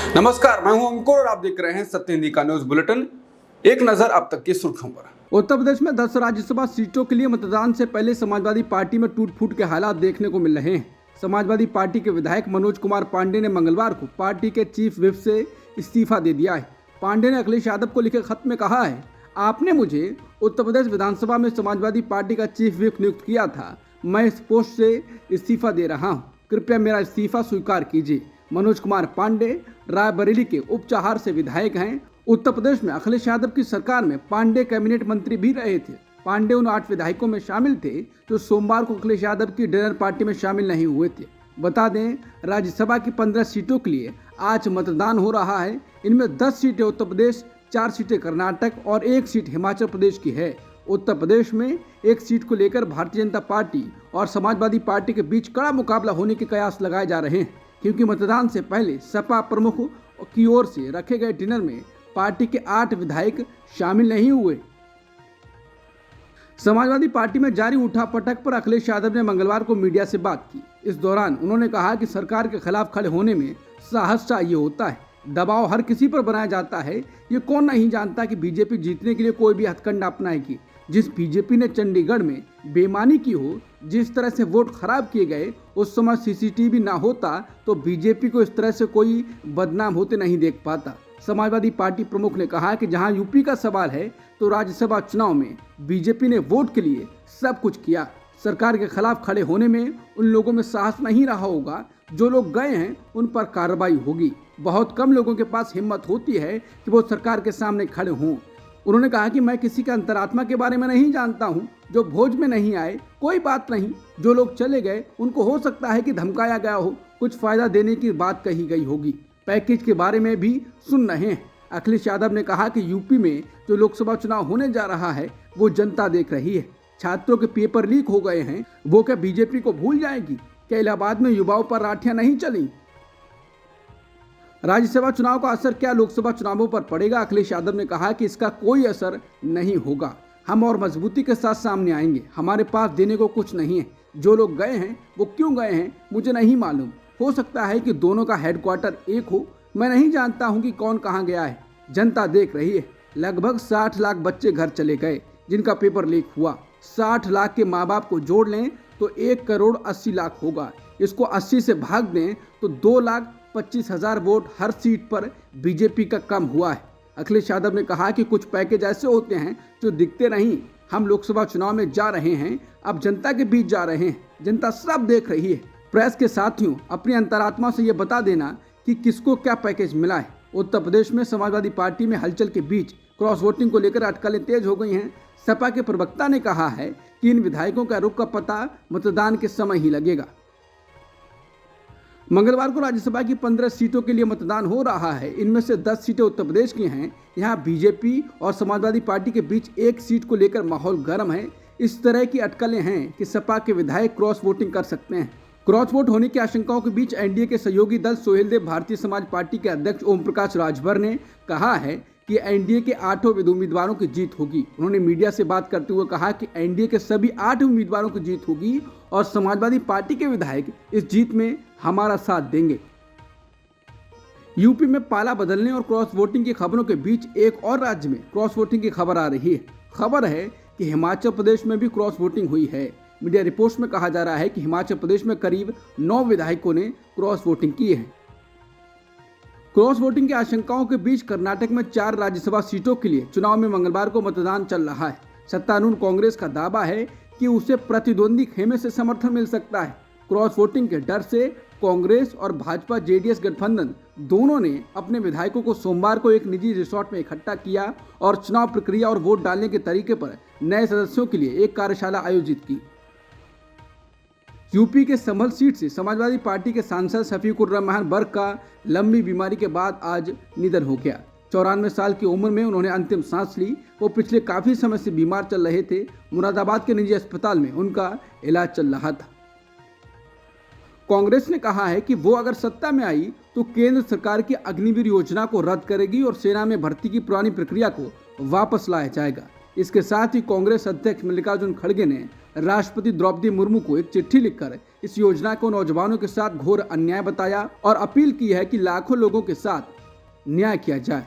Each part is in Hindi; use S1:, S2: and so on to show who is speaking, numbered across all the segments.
S1: नमस्कार, मैं हूं अंकुर और आप देख रहे हैं सत्य हिंदी का न्यूज बुलेटिन। एक नजर अब तक की सुर्खियों पर। उत्तर प्रदेश में 10 राज्यसभा सीटों के लिए मतदान से पहले समाजवादी पार्टी में टूट फूट के हालात देखने को मिल रहे हैं। समाजवादी पार्टी के विधायक मनोज कुमार पांडे ने मंगलवार को पार्टी के चीफ व्हिप से इस्तीफा दे दिया है। पांडे ने अखिलेश यादव को लिखे खत में कहा है, आपने मुझे उत्तर प्रदेश विधानसभा में समाजवादी पार्टी का चीफ व्हिप नियुक्त किया था। मैं इस पोस्ट से इस्तीफा दे रहा हूँ, कृपया मेरा इस्तीफा स्वीकार कीजिए। मनोज कुमार पांडे रायबरेली के उपचाहार से विधायक हैं। उत्तर प्रदेश में अखिलेश यादव की सरकार में पांडे कैबिनेट मंत्री भी रहे थे। पांडे उन 8 विधायकों में शामिल थे जो सोमवार को अखिलेश यादव की डिनर पार्टी में शामिल नहीं हुए थे। बता दें, राज्यसभा की 15 सीटों के लिए आज मतदान हो रहा है। इनमें 10 सीटें उत्तर प्रदेश, 4 सीटें कर्नाटक और 1 सीट हिमाचल प्रदेश की है। उत्तर प्रदेश में 1 सीट को लेकर भारतीय जनता पार्टी और समाजवादी पार्टी के बीच कड़ा मुकाबला होने के कयास लगाए जा रहे हैं, क्योंकि मतदान से पहले सपा प्रमुख की ओर से रखे गए डिनर में पार्टी के 8 विधायक शामिल नहीं हुए। समाजवादी पार्टी में जारी उठापटक पर अखिलेश यादव ने मंगलवार को मीडिया से बात की। इस दौरान उन्होंने कहा कि सरकार के खिलाफ खड़े होने में साहस चाहिए होता है, दबाव हर किसी पर बनाया जाता है। ये कौन नहीं जानता कि बीजेपी जीतने के लिए कोई भी हथकंडा अपनाएगी। जिस बीजेपी ने चंडीगढ़ में बेईमानी की हो, जिस तरह से वोट खराब किए गए, उस समय सीसीटीवी ना होता तो बीजेपी को इस तरह से कोई बदनाम होते नहीं देख पाता। समाजवादी पार्टी प्रमुख ने कहा कि जहां यूपी का सवाल है तो राज्यसभा चुनाव में बीजेपी ने वोट के लिए सब कुछ किया। सरकार के खिलाफ खड़े होने में उन लोगों में साहस नहीं रहा होगा। जो लोग गए हैं उन पर कार्रवाई होगी। बहुत कम लोगों के पास हिम्मत होती है कि वो सरकार के सामने खड़े हों। उन्होंने कहा कि मैं किसी के अंतरात्मा के बारे में नहीं जानता हूं। जो भोज में नहीं आए कोई बात नहीं, जो लोग चले गए उनको हो सकता है कि धमकाया गया हो, कुछ फायदा देने की बात कही गई होगी। पैकेज के बारे में भी सुन रहे हैं। अखिलेश यादव ने कहा कि यूपी में जो लोकसभा चुनाव होने जा रहा है वो जनता देख रही है। छात्रों के पेपर लीक हो गए हैं, वो क्या बीजेपी को भूल जाएगी? क्या इलाहाबाद में युवाओं पर लाठियां नहीं चली? राज्यसभा चुनाव का असर क्या लोकसभा चुनावों पर पड़ेगा? अखिलेश यादव ने कहा कि इसका कोई असर नहीं होगा। हम और मजबूती के साथ सामने आएंगे। हमारे पास देने को कुछ नहीं है। जो लोग गए हैं वो क्यों गए हैं मुझे नहीं मालूम। हो सकता है कि दोनों का हेडक्वार्टर एक हो। मैं नहीं जानता हूं कि कौन कहां गया है। जनता देख रही है। लगभग 60 लाख बच्चे घर चले गए जिनका पेपर लीक हुआ। 60 लाख के माँ बाप को जोड़ लें तो 1 करोड़ 80 लाख होगा। इसको 80 से भाग दें तो 2,25,000 वोट हर सीट पर बीजेपी का कम हुआ है। अखिलेश यादव ने कहा कि कुछ पैकेज ऐसे होते हैं जो दिखते नहीं। हम लोकसभा चुनाव में जा रहे हैं, अब जनता के बीच जा रहे हैं। जनता सब देख रही है। प्रेस के साथियों, अपनी अंतरात्मा से ये बता देना कि किसको क्या पैकेज मिला है। उत्तर प्रदेश में समाजवादी पार्टी में हलचल के बीच क्रॉस वोटिंग को लेकर अटकलें तेज हो गई हैं। सपा के प्रवक्ता ने कहा है कि इन विधायकों का रुख का पता मतदान के समय ही लगेगा। मंगलवार को राज्यसभा की 15 सीटों के लिए मतदान हो रहा है। इनमें से 10 सीटें उत्तर प्रदेश की हैं। यहां बीजेपी और समाजवादी पार्टी के बीच 1 सीट को लेकर माहौल गर्म है। इस तरह की अटकलें हैं कि सपा के विधायक क्रॉस वोटिंग कर सकते हैं। क्रॉस वोट होने की आशंकाओं के बीच एनडीए के सहयोगी दल सोहेलदेव भारतीय समाज पार्टी के अध्यक्ष ओम प्रकाश राजभर ने कहा है कि एनडीए के 8 उम्मीदवारों की जीत होगी। उन्होंने मीडिया से बात करते हुए कहा कि एनडीए के सभी 8 उम्मीदवारों की जीत होगी और समाजवादी पार्टी के विधायक इस जीत में हमारा साथ देंगे। यूपी में पाला बदलने और क्रॉस वोटिंग की खबरों के बीच एक और राज्य में क्रॉस वोटिंग की खबर आ रही है। खबर है कि हिमाचल प्रदेश में भी क्रॉस वोटिंग हुई है। मीडिया रिपोर्ट्स में कहा जा रहा है कि हिमाचल प्रदेश में करीब 9 विधायकों ने क्रॉस वोटिंग की है। क्रॉस वोटिंग की आशंकाओं के बीच कर्नाटक में 4 राज्यसभा सीटों के लिए चुनाव में मंगलवार को मतदान चल रहा है। सत्तारूढ़ कांग्रेस का दावा है कि उसे प्रतिद्वंदी खेमे से समर्थन मिल सकता है। क्रॉस वोटिंग के डर से कांग्रेस और भाजपा जेडीएस गठबंधन दोनों ने अपने विधायकों को सोमवार को एक निजी रिसोर्ट में इकट्ठा किया और चुनाव प्रक्रिया और वोट डालने के तरीके पर नए सदस्यों के लिए एक कार्यशाला आयोजित की। यूपी के संभल सीट से समाजवादी पार्टी के सांसद शफीकुर रहमान बर्क का लंबी बीमारी के बाद आज निधन हो गया। 94 साल की उम्र में उन्होंने अंतिम सांस ली। वो पिछले काफी समय से बीमार चल रहे थे। मुरादाबाद के निजी अस्पताल में उनका इलाज चल रहा था। कांग्रेस ने कहा है कि वो अगर सत्ता में आई तो केंद्र सरकार की अग्निवीर योजना को रद्द करेगी और सेना में भर्ती की पुरानी प्रक्रिया को वापस लाया जाएगा। इसके साथ ही कांग्रेस अध्यक्ष मल्लिकार्जुन खड़गे ने राष्ट्रपति द्रौपदी मुर्मू को एक चिट्ठी लिखकर इस योजना को नौजवानों के साथ घोर अन्याय बताया और अपील की है कि लाखों लोगों के साथ न्याय किया जाए।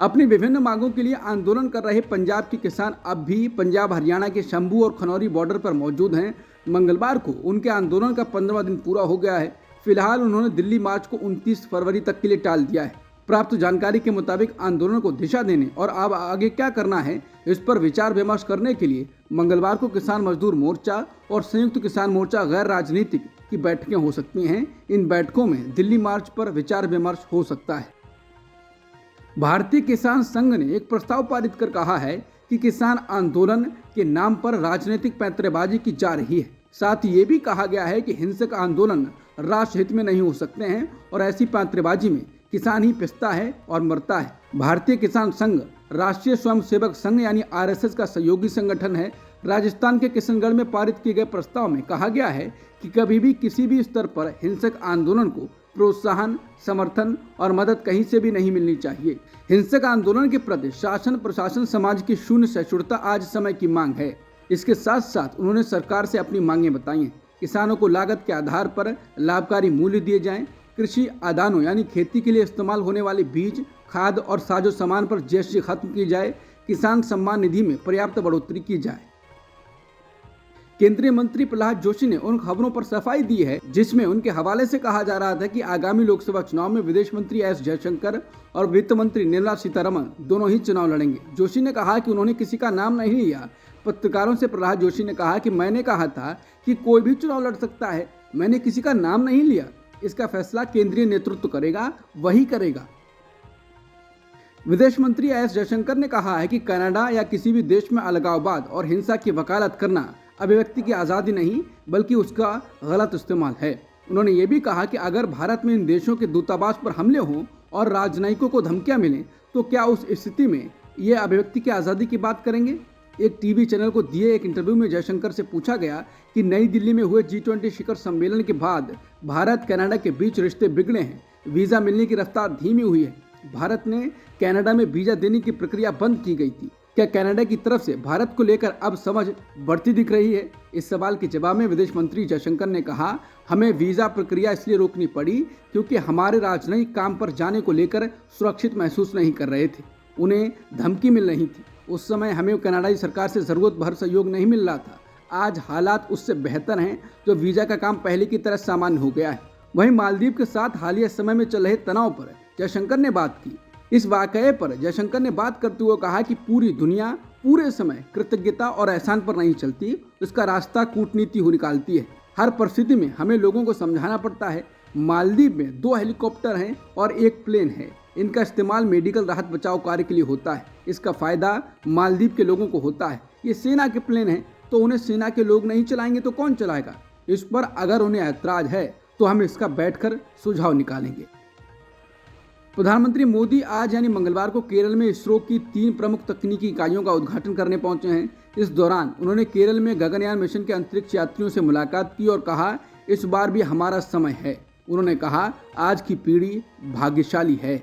S1: अपनी विभिन्न मांगों के लिए आंदोलन कर रहे पंजाब के किसान अब भी पंजाब हरियाणा के शंभू और खनौरी बॉर्डर पर मौजूद हैं। मंगलवार को उनके आंदोलन का 15वां दिन पूरा हो गया है। फिलहाल उन्होंने दिल्ली मार्च को 29 फरवरी तक के लिए टाल दिया है। प्राप्त जानकारी के मुताबिक आंदोलन को दिशा देने और अब आगे क्या करना है इस पर विचार विमर्श करने के लिए मंगलवार को किसान मजदूर मोर्चा और संयुक्त किसान मोर्चा गैर राजनीतिक की बैठकें हो सकती हैं। इन बैठकों में दिल्ली मार्च पर विचार विमर्श हो सकता है। भारतीय किसान संघ ने एक प्रस्ताव पारित कर कहा है कि किसान आंदोलन के नाम पर राजनीतिक पैंतरेबाजी की जा रही है। साथ ही ये भी कहा गया है कि हिंसक आंदोलन राष्ट्र हित में नहीं हो सकते हैं और ऐसी पैंतरेबाजी में किसान ही पिसता है और मरता है। भारतीय किसान संघ राष्ट्रीय स्वयंसेवक संघ यानी आरएसएस का सहयोगी संगठन है। राजस्थान के किशनगढ़ में पारित किए गए प्रस्ताव में कहा गया है कि कभी भी किसी भी स्तर पर हिंसक आंदोलन को प्रोत्साहन, समर्थन और मदद कहीं से भी नहीं मिलनी चाहिए। हिंसक आंदोलन के प्रति शासन प्रशासन समाज की शून्य सहिष्णुता आज समय की मांग है। इसके साथ साथ उन्होंने सरकार से अपनी मांगें बताई हैं। किसानों को लागत के आधार पर लाभकारी मूल्य दिए जाएं, कृषि आदानों यानी खेती के लिए इस्तेमाल होने वाले बीज, खाद और साजो सामान पर जीएसटी खत्म की जाए, किसान सम्मान निधि में पर्याप्त बढ़ोतरी की जाए। केंद्रीय मंत्री प्रहलाद जोशी ने उन खबरों पर सफाई दी है जिसमें उनके हवाले से कहा जा रहा था कि आगामी लोकसभा चुनाव में विदेश मंत्री एस जयशंकर और वित्त मंत्री निर्मला सीतारमण दोनों ही चुनाव लड़ेंगे। जोशी ने कहा कि उन्होंने किसी का नाम नहीं लिया। पत्रकारों से प्रहलाद जोशी ने कहा कि मैंने कहा था कि कोई भी चुनाव लड़ सकता है, मैंने किसी का नाम नहीं लिया। इसका फैसला केंद्रीय नेतृत्व करेगा, वही करेगा। विदेश मंत्री एस जयशंकर ने कहा है कि कनाडा या किसी भी देश में अलगाववाद और हिंसा की वकालत करना अभिव्यक्ति की आज़ादी नहीं बल्कि उसका गलत इस्तेमाल है। उन्होंने ये भी कहा कि अगर भारत में इन देशों के दूतावास पर हमले हों और राजनयिकों को धमकियां मिलें तो क्या उस स्थिति में ये अभिव्यक्ति की आज़ादी की बात करेंगे। एक टीवी चैनल को दिए एक इंटरव्यू में जयशंकर से पूछा गया कि नई दिल्ली में हुए G20 शिखर सम्मेलन के बाद भारत कनाडा के बीच रिश्ते बिगड़े हैं, वीज़ा मिलने की रफ्तार धीमी हुई है, भारत ने कनाडा में वीज़ा देने की प्रक्रिया बंद की गई थी, क्या कनाडा की तरफ से भारत को लेकर अब समझ बढ़ती दिख रही है। इस सवाल के जवाब में विदेश मंत्री जयशंकर ने कहा, हमें वीज़ा प्रक्रिया इसलिए रोकनी पड़ी क्योंकि हमारे राजनयिक काम पर जाने को लेकर सुरक्षित महसूस नहीं कर रहे थे, उन्हें धमकी मिल रही थी। उस समय हमें कनाडाई सरकार से ज़रूरत भर सहयोग नहीं मिल रहा था। आज हालात उससे बेहतर हैं, जो वीज़ा का काम पहले की तरह सामान्य हो गया है। वहीं मालदीव के साथ हालिया समय में चल रहे तनाव पर जयशंकर ने बात की। इस वाकये पर जयशंकर ने बात करते हुए कहा कि पूरी दुनिया पूरे समय कृतज्ञता और एहसान पर नहीं चलती, उसका रास्ता कूटनीति हो निकालती है। हर परिस्थिति में हमें लोगों को समझाना पड़ता है। मालदीव में 2 हेलीकॉप्टर हैं और 1 प्लेन है। इनका इस्तेमाल मेडिकल राहत बचाव कार्य के लिए होता है। इसका फ़ायदा मालदीव के लोगों को होता है। ये सेना के प्लेन हैं तो उन्हें सेना के लोग नहीं चलाएंगे तो कौन चलाएगा। इस पर अगर उन्हें ऐतराज़ है तो हम इसका बैठकर सुझाव निकालेंगे। प्रधानमंत्री मोदी आज यानी मंगलवार को केरल में इसरो की 3 प्रमुख तकनीकी इकाइयों का उद्घाटन करने पहुंचे हैं। इस दौरान उन्होंने केरल में गगनयान मिशन के अंतरिक्ष यात्रियों से मुलाकात की और कहा, इस बार भी हमारा समय है। उन्होंने कहा, आज की पीढ़ी भाग्यशाली है।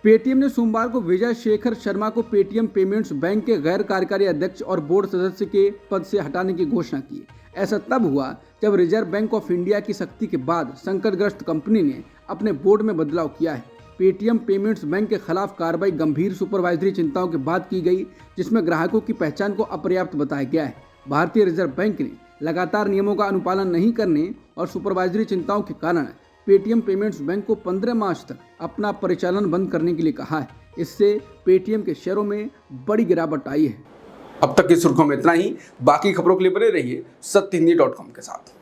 S1: पेटीएम ने सोमवार को विजय शेखर शर्मा को पेटीएम पेमेंट्स बैंक के गैर कार्यकारी अध्यक्ष और बोर्ड सदस्य के पद से हटाने की घोषणा की। ऐसा तब हुआ जब रिजर्व बैंक ऑफ इंडिया की सख्ती के बाद संकटग्रस्त कंपनी ने अपने बोर्ड में बदलाव किया है। पेटीएम पेमेंट्स बैंक के खिलाफ कार्रवाई गंभीर सुपरवाइजरी चिंताओं के बाद की गई, जिसमें ग्राहकों की पहचान को अपर्याप्त बताया गया है। भारतीय रिजर्व बैंक ने लगातार नियमों का अनुपालन नहीं करने और सुपरवाइजरी चिंताओं के कारण पेटीएम पेमेंट्स बैंक को 15 मार्च तक अपना परिचालन बंद करने के लिए कहा है। इससे पेटीएम के शेयरों में बड़ी गिरावट आई है। अब तक की सुर्खियों में इतना ही। बाकी खबरों के लिए बने रहिए सत्यहिंदी.com के साथ।